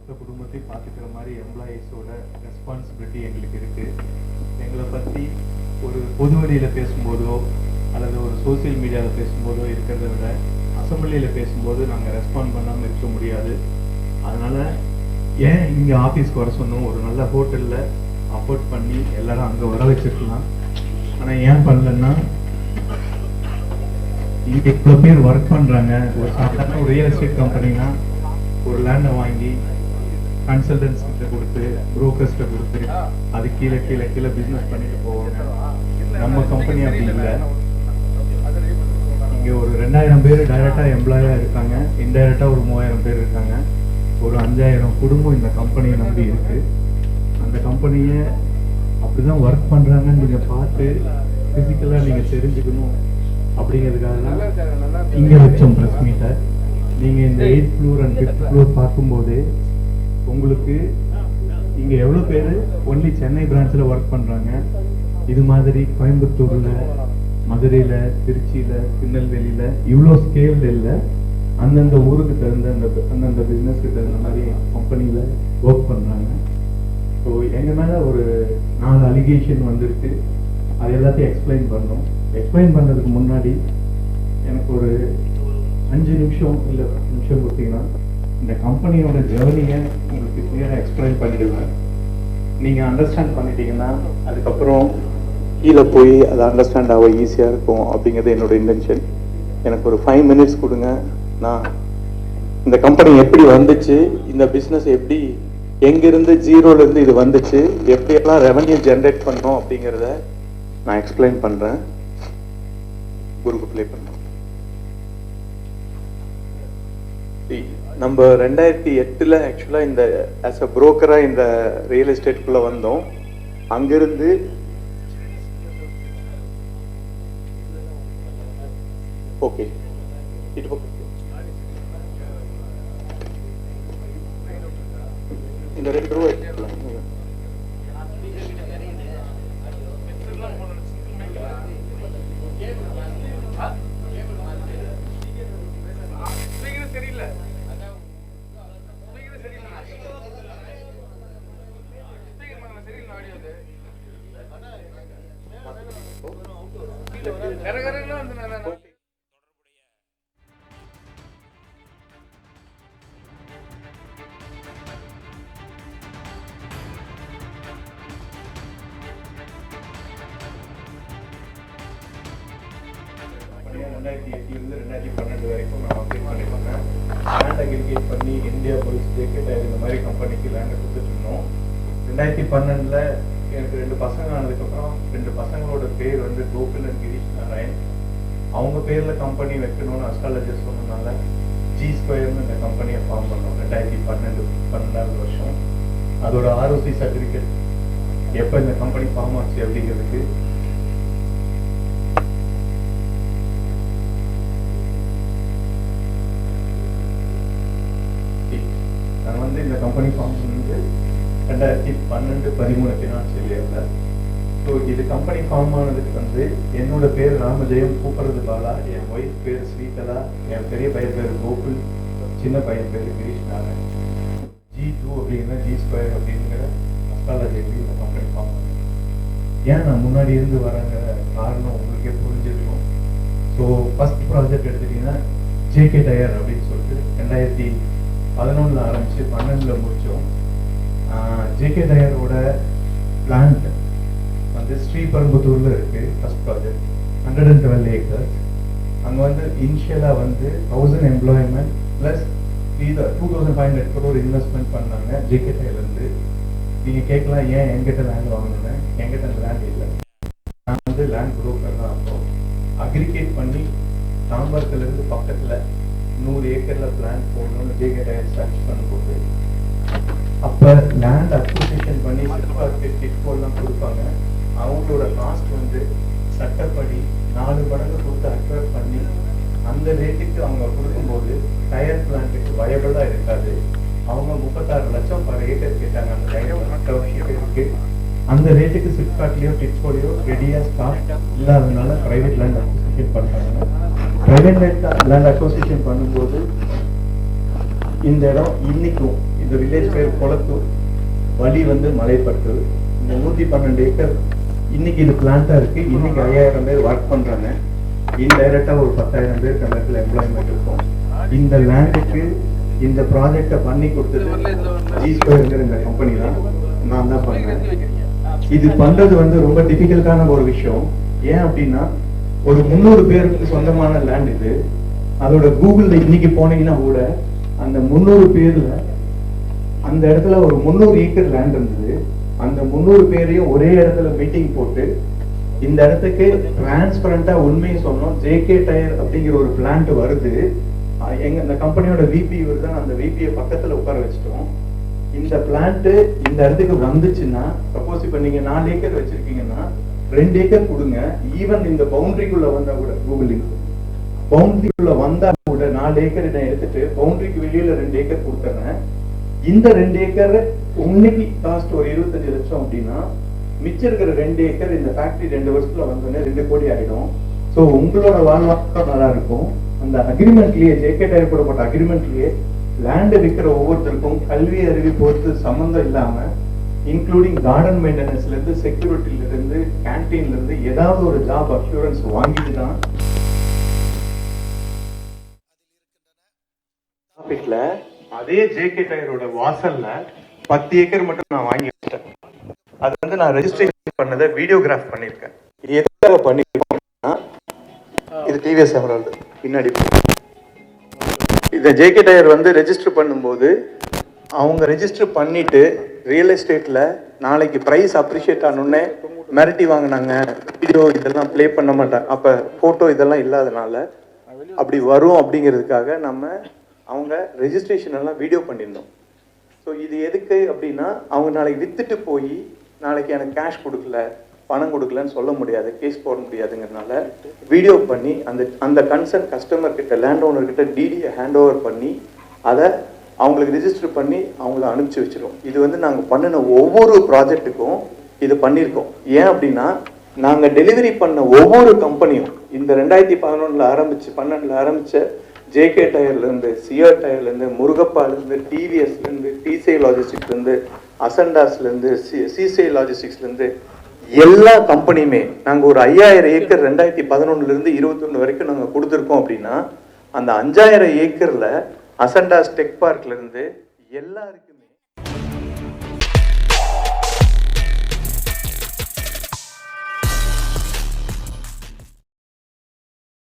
மொத்த குடும்பத்தையும் பார்த்துக்கிற மாதிரி எம்ப்ளாயீஸோட ரெஸ்பான்சிபிலிட்டி எங்களுக்கு இருக்குது. எங்களை பற்றி ஒரு பொது வழியில் பேசும்போதோ அல்லது ஒரு சோசியல் மீடியாவில் பேசும்போதோ இருக்கிறத விட அசம்பிளியில் பேசும்போது நாங்கள் ரெஸ்பாண்ட் பண்ணாமல் இருக்க முடியாது. அதனால் ஏன் இங்கே ஆஃபீஸ்க்கு வர சொன்னோம், ஒரு நல்ல ஹோட்டலில் அஃபோர்ட் பண்ணி எல்லாரும் அங்கே வர வச்சிருக்கலாம். ஆனால் ஏன் பண்ணலன்னா, இங்கே இவ்வளோ பேர் ஒர்க் பண்ணுறாங்க. ஒரு சாதாரண ஒரு ரியல் எஸ்டேட் கம்பெனினா ஒரு லேண்டை வாங்கி கன்சல்டன்ஸ் கிட்ட கொடுத்து புரோக்கர்ஸ்கிட்ட கொடுத்து அது கீழே கீழே கீழே பிஸ்னஸ் பண்ணிட்டு போவாங்க. நம்ம கம்பெனி அப்படி இல்லை. இங்கே ஒரு 2000 பேர் டைரெக்டாக எம்ப்ளாயாக இருக்காங்க, இன்டைரக்டாக ஒரு 3000 பேர் இருக்காங்க. ஒரு 5000 குடும்பம் இந்த கம்பெனியை நம்பி இருக்கு. அந்த கம்பெனியை அப்படிதான் ஒர்க் பண்ணுறாங்கன்னு நீங்கள் பார்த்து ஃபிசிக்கலாக நீங்கள் தெரிஞ்சுக்கணும் அப்படிங்கிறதுக்காக தான் இங்கே வச்சோம் ப்ரெஸ் மீட்டை. நீங்கள் இந்த 8th floor and 5th floor பார்க்கும்போதே உங்களுக்கு இங்கே எவ்வளோ பேர் ஒன்லி சென்னை பிரான்ச்சில் ஒர்க் பண்ணுறாங்க. இது மாதிரி கோயம்புத்தூரில், மதுரையில், திருச்சியில், திருநெல்வேலியில் இவ்வளோ ஸ்கேல் இல்லை. அந்தந்த ஊருக்கு தகுந்த அந்தந்த பிஸ்னஸ்க்கு தகுந்த மாதிரி கம்பெனியில் ஒர்க் பண்ணுறாங்க. ஸோ எங்கள் மேலே ஒரு 4 அலிகேஷன் வந்துருக்கு. அது எல்லாத்தையும் எக்ஸ்பிளைன் பண்ணோம். எக்ஸ்பிளைன் பண்ணுறதுக்கு முன்னாடி எனக்கு ஒரு 5 நிமிஷம் இல்லை 10 நிமிஷம் கொடுத்தீங்கன்னா இந்த கம்பெனியோட ஜேர்னியை உங்களுக்கு கிளியராக எக்ஸ்பிளைன் பண்ணிடுவேன். நீங்கள் அண்டர்ஸ்டாண்ட் பண்ணிட்டீங்கன்னா அதுக்கப்புறம் கீழே போய் அதை அண்டர்ஸ்டாண்ட் ஆக ஈஸியாக இருக்கும் அப்படிங்கிறது என்னோட இன்டென்ஷன். எனக்கு ஒரு 5 மினிட்ஸ் கொடுங்க. நான் இந்த கம்பெனி எப்படி வந்துச்சு, இந்த பிஸ்னஸ் எப்படி எங்கிருந்து ஜீரோலேருந்து இது வந்துச்சு, எப்படியெல்லாம் ரெவன்யூ ஜென்ரேட் பண்ணோம் அப்படிங்கிறத நான் எக்ஸ்பிளைன் பண்ணுறேன். குருக்கு ப்ளே பண்ணுறேன். நம்ம 2008 ஆக்சுவலாக இந்த ஆஸ் அ புரோக்கராக இந்த ரியல் எஸ்டேட்குள்ளே வந்தோம். அங்கிருந்து ஓகே இந்த 2 ரூபா எடுத்துக்கலாம். வரைக்கும் நான் அப்டேட் பண்ணிருக்கேன். லேண்ட் அக்ரிகேட் பண்ணி இந்தியா போலீஸ் ஜேகே இந்த மாதிரி கம்பெனிக்கு லேண்டை கொடுத்துட்டு இருந்தோம். 2012 எனக்கு 2 பசங்க ஆனதுக்கப்புறம் 2 பசங்களோட பேர் வந்து கோகுல் அண்ட் கிரீஷ் நாராயண். அவங்க பேரில் கம்பெனி வைக்கணும்னு அஸ்ட்ராலஜர் சொன்னதுனால ஜி ஸ்கொயர்னு இந்த கம்பெனியை ஃபார்ம் பண்ணோம். 2012 வருஷம். அதோட ஆர்ஓசி சர்டிஃபிகேட் எப்போ இந்த கம்பெனி ஃபார்ம் ஆச்சு அப்படிங்கிறதுக்கு நான் வந்து இந்த கம்பெனி ஃபார்ம் பண்ணது 2012-13 ஃபினான்ஷியல் இயரில். ஸோ இது கம்பெனி ஃபார்ம் ஆனதுக்கு வந்து என்னோட பேர் ராமஜெயம், கூப்பிட்றது பாலா, என் ஒய்ஃப் பேர் ஸ்ரீகலா, என் பெரிய பையன் பேர் கோகுல், சின்ன பையன் பேர் கிரீஷ் நாராயண். G2 அப்படிங்கிற ஜி ஸ்கொயர் அப்படிங்கிற அஸ்ட்ராலஜிக்கு இந்த கம்பெனி ஃபார்ம் பண்ணேன். ஏன் நான் முன்னாடி இருந்து வரங்கிற காரணம் உங்களுக்கே புரிஞ்சிருக்கும். ஸோ ஃபர்ஸ்ட் ப்ராஜெக்ட் எடுத்துட்டீங்கன்னா ஜேகே டயர் அப்படின்னு சொல்லிட்டு 2011 ஆரம்பிச்சு 12 முடித்தோம். ஜேகே டயரோட பிளான்ட் வந்து ஸ்ரீபெரும்புத்தூரில் இருக்குது. First project 112 acres. அங்கே வந்து இனிஷியலாக வந்து 1000 எம்ப்ளாய்மெண்ட் ப்ளஸ் 2500 crore இன்வெஸ்ட்மெண்ட் பண்ணாங்க ஜேகே டயர்லேருந்து. நீங்கள் கேட்கலாம் ஏன் எங்கிட்ட லேண்ட் வாங்கினேன். எங்கிட்ட அந்த லேண்ட் இல்லை. நான் வந்து லேண்ட் புரோக்கர் தான். அப்போ அக்ரிகேட் பண்ணி தாம்பரத்துலேருந்து பக்கத்தில் 100 ஏக்கரில் பிளான் போடணும்னு ஜேகே டயர் சர்ச் பண்ணும்போது அப்போ லேண்ட் அக்விசிஷன் பண்ணி டிட்கோலாம் கொடுப்பாங்க. அவங்களோட காஸ்ட் வந்து சட்டப்படி 4 மடங்கு கொடுத்து அக்வயர் பண்ணி அந்த ரேட்டுக்கு அவங்க கொடுக்கும்போது டயர் பிளான்ட்டுக்கு வயபிளாக இருக்காது. அவங்க 36 லட்சம் பர் ஏக்கர் கேட்டாங்க அந்த டயருக்கு. அந்த ரேட்டுக்கு சிப்காட்லேயோ டிட்கோலையோ ரெடியாக ஸ்டாக் இல்லாததுனால ப்ரைவேட் லேண்ட் அக்விசிஷன் பண்ணுறாங்க. ப்ரைவேட் லேண்ட் அக்விசிஷன் பண்ணும்போது இந்த இடம் இன்னைக்கும் இந்த வில்லேஜ் பேர் கொளத்தூர், வழி வந்து மலைப்பட்டு. இந்த 112 ஏக்கர் இன்னைக்கு இது பிளான்டா இருக்கு. இன்னைக்கு 5000 பேர் ஒர்க் பண்றாங்க. இன்டைரக்டா ஒரு 10,000 பேருக்கு அந்த இடத்துல எம்ப்ளாய்மெண்ட் இருக்கும். இந்த லேண்டுக்கு இந்த ப்ராஜெக்டை பண்ணி கொடுத்தது ஜி2ங்கிற இந்த கம்பெனி தான். நான் தான் பண்ணேன். இது பண்றது வந்து ரொம்ப டிஃபிகல்ட்டான ஒரு விஷயம். ஏன் அப்படின்னா ஒரு 300 பேருக்கு சொந்தமான லேண்ட் இது. அதோட கூகுள்ல இன்னைக்கு போனீங்கன்னா கூட அந்த 300 பேர்ல அந்த இடத்துல ஒரு 300 ஏக்கர் லேண்ட் இருந்தது. அந்த 300 பேரையும் ஒரே இடத்துல மீட்டிங் போட்டு இந்த இடத்துக்கு டிரான்ஸ்பரண்டா உண்மையை சொன்னோம். ஜேகே டயர் அப்படிங்கிற ஒரு பிளான்ட் வருது. எங்க இந்த கம்பெனியோட விபி வருது. அந்த விபியை பக்கத்துல உட்கார வச்சுட்டோம். இந்த பிளான்ட் இந்த இடத்துக்கு வந்துச்சுன்னா, சப்போஸ் இப்ப நீங்க 4 ஏக்கர் வச்சிருக்கீங்கன்னா 2 ஏக்கர் கொடுங்க. ஈவன் இந்த பவுண்டரிக்குள்ள வந்தா கூட, கூகுள் பவுண்டரிக்குள்ள வந்தா கூட 4 ஏக்கர் நான் எடுத்துட்டு பவுண்டரிக்கு வெளியில 2 ஏக்கர் கொடுத்துறேன். இந்த 2 ஏக்கர் இன்னைக்கு காஸ்ட் ஒரு 25 லட்சம் அப்படின்னா, மிச்சம் இருக்கிற 2 ஏக்கர் இந்த ஃபேக்டரி 2 வருஷத்துல வந்தோடனே 2 கோடி ஆயிடும். ஸோ உங்களோட வாழ்வாதாரம் நல்லா இருக்கும். அந்த அக்ரிமெண்ட்லயே, ஜேகே டயர் போடப்பட்ட அக்ரிமெண்ட்லயே லேண்ட் விற்கிற ஒவ்வொருத்தருக்கும் கல்வி அறிவு பொறுத்து சம்பந்தம் இல்லாம, இன்க்ளூடிங் கார்டன் மெயின்டெனன்ஸ்ல இருந்து, செக்யூரிட்டில இருந்து, கேன்டீன்ல இருந்து ஏதாவது ஒரு ஜாப் அஷூரன்ஸ் வாங்கிட்டு தான் அதே ஜேகே டயரோட வாசல்ல 10 ஏக்கர் மட்டும் நான் வாங்கி வச்சிட்டேன். அது வந்து நான் ரெஜிஸ்ட்ரேஷன் பண்ணதை வீடியோகிராஃப் பண்ணியிருக்கேன். இது எதுக்காக பண்ணிருக்கோம்னா, இது டிவிஎஸ் எமரால்டு பின்னாடி. இந்த ஜேகே டயர் வந்து ரெஜிஸ்டர் பண்ணும்போது அவங்க ரெஜிஸ்டர் பண்ணிட்டு ரியல் எஸ்டேட்ல நாளைக்கு பிரைஸ் அப்ரிஷியேட் ஆனோடனே மிரட்டி வாங்கினாங்க. வீடியோ இதெல்லாம் பிளே பண்ண மாட்டாங்க. அப்ப போட்டோ இதெல்லாம் இல்லாதனால அப்படி வரும் அப்படிங்கிறதுக்காக நம்ம அவங்க ரெஜிஸ்ட்ரேஷன் எல்லாம் வீடியோ பண்ணியிருந்தோம். ஸோ இது எதுக்கு அப்படின்னா, அவங்க நாளைக்கு வித்துட்டு போய் நாளைக்கு எனக்கு கேஷ் கொடுக்கல, பணம் கொடுக்கலன்னு சொல்ல முடியாது, கேஸ் போட முடியாதுங்கிறதுனால வீடியோ பண்ணி அந்த கன்சர்ன் கஸ்டமர் கிட்ட, லேண்ட் ஓனர் கிட்ட டிடியை ஹேண்ட் ஓவர் பண்ணி அதை அவங்களுக்கு ரிஜிஸ்டர் பண்ணி அவங்கள அனுப்பிச்சி வச்சிருவோம். இது வந்து நாங்கள் பண்ணின ஒவ்வொரு ப்ராஜெக்ட்டுக்கும் இது பண்ணியிருக்கோம். ஏன் அப்படின்னா, நாங்கள் டெலிவரி பண்ண ஒவ்வொரு கம்பெனியும் இந்த 2012 ஆரம்பிச்ச ஜேகே டயர்லேருந்து, சிஆர் டயர்லேருந்து, முருகப்பாலேருந்து, டிவிஎஸ்லேருந்து, டிசிஐ லாஜிஸ்டிக்ஸ்லேருந்து, அசண்டாஸ்லேருந்து, சிசிஐ லாஜிஸ்டிக்ஸ்லேருந்து எல்லா கம்பெனியுமே நாங்கள் ஒரு 5000 ஏக்கர் 2011 21 வரைக்கும் நாங்கள் கொடுத்துருக்கோம். அப்படின்னா அந்த 5000 ஏக்கரில் அசண்டாஸ் டெக் பார்க்லேருந்து எல்லாருக்கும்